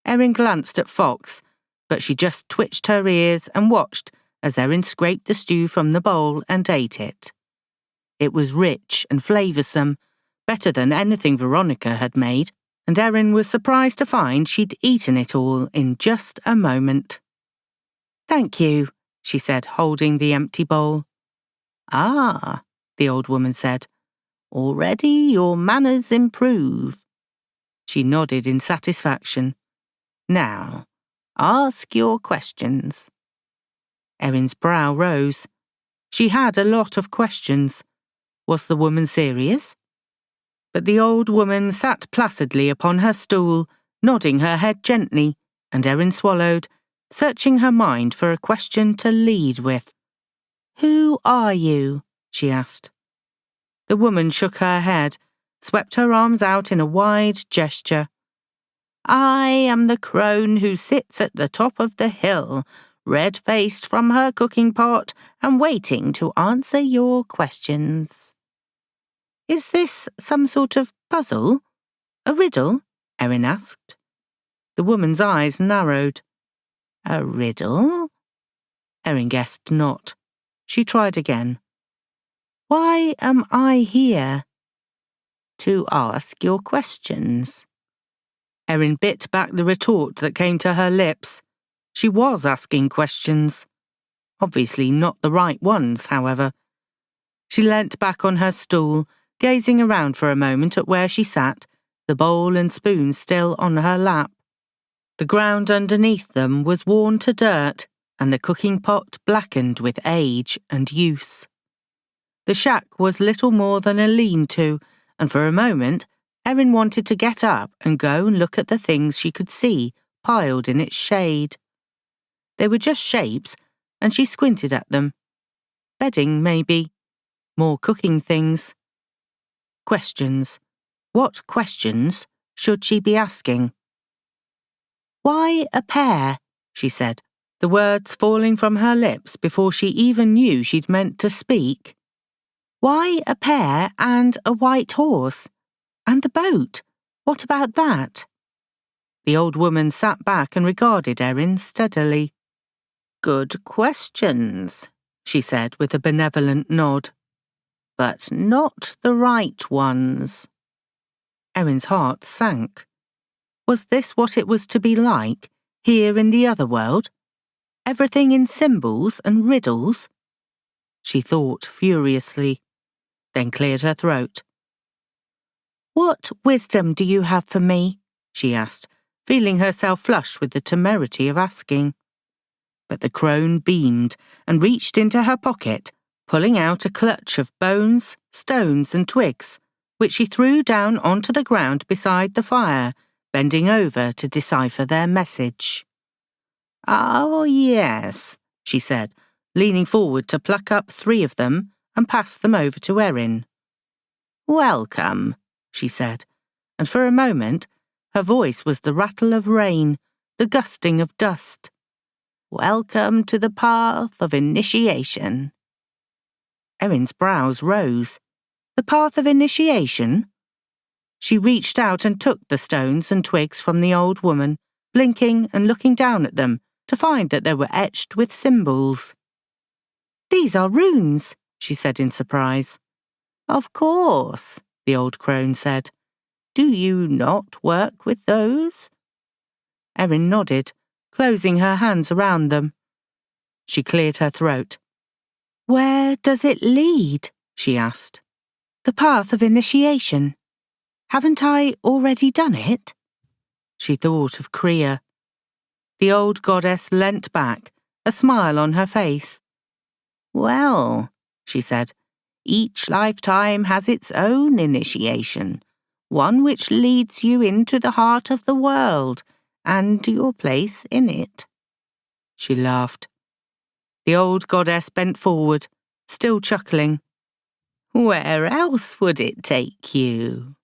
Erin glanced at Fox, but she just twitched her ears and watched as Erin scraped the stew from the bowl and ate it. It was rich and flavoursome, better than anything Veronica had made, and Erin was surprised to find she'd eaten it all in just a moment. "Thank you," she said, holding the empty bowl. "Ah," the old woman said, "already your manners improve." She nodded in satisfaction. "Now, ask your questions." Erin's brow rose. She had a lot of questions. Was the woman serious? But the old woman sat placidly upon her stool, nodding her head gently, and Erin swallowed, searching her mind for a question to lead with. "Who are you?" she asked. The woman shook her head, swept her arms out in a wide gesture. "I am the crone who sits at the top of the hill, red-faced from her cooking pot and waiting to answer your questions." "Is this some sort of puzzle? A riddle?" Erin asked. The woman's eyes narrowed. "A riddle?" Erin guessed not. She tried again. "Why am I here?" "To ask your questions." Erin bit back the retort that came to her lips. She was asking questions. Obviously not the right ones, however. She leant back on her stool, gazing around for a moment at where she sat, the bowl and spoon still on her lap. The ground underneath them was worn to dirt, and the cooking pot blackened with age and use. The shack was little more than a lean-to, and for a moment Erin wanted to get up and go and look at the things she could see piled in its shade. They were just shapes, and she squinted at them. Bedding, maybe. More cooking things. Questions. What questions should she be asking? "Why a pear?" she said, the words falling from her lips before she even knew she'd meant to speak. "Why a pear and a white horse? And the boat? What about that?" The old woman sat back and regarded Erin steadily. "Good questions," she said with a benevolent nod. "But not the right ones." Erin's heart sank. Was this what it was to be like, here in the other world? Everything in symbols and riddles? She thought furiously, then cleared her throat. "What wisdom do you have for me?" she asked, feeling herself flush with the temerity of asking. But the crone beamed and reached into her pocket, pulling out a clutch of bones, stones and twigs, which she threw down onto the ground beside the fire, bending over to decipher their message. "Oh, yes," she said, leaning forward to pluck up 3 of them and pass them over to Erin. "Welcome," she said, and for a moment her voice was the rattle of rain, the gusting of dust. "Welcome to the path of initiation." Erin's brows rose. The path of initiation? She reached out and took the stones and twigs from the old woman, blinking and looking down at them to find that they were etched with symbols. "These are runes," she said in surprise. "Of course," the old crone said. "Do you not work with those?" Erin nodded, closing her hands around them. She cleared her throat. "Where does it lead?" she asked. "The path of initiation. Haven't I already done it?" She thought of Kriya. The old goddess leant back, a smile on her face. "Well," she said, "each lifetime has its own initiation, one which leads you into the heart of the world and to your place in it." She laughed. The old goddess bent forward, still chuckling. "Where else would it take you?"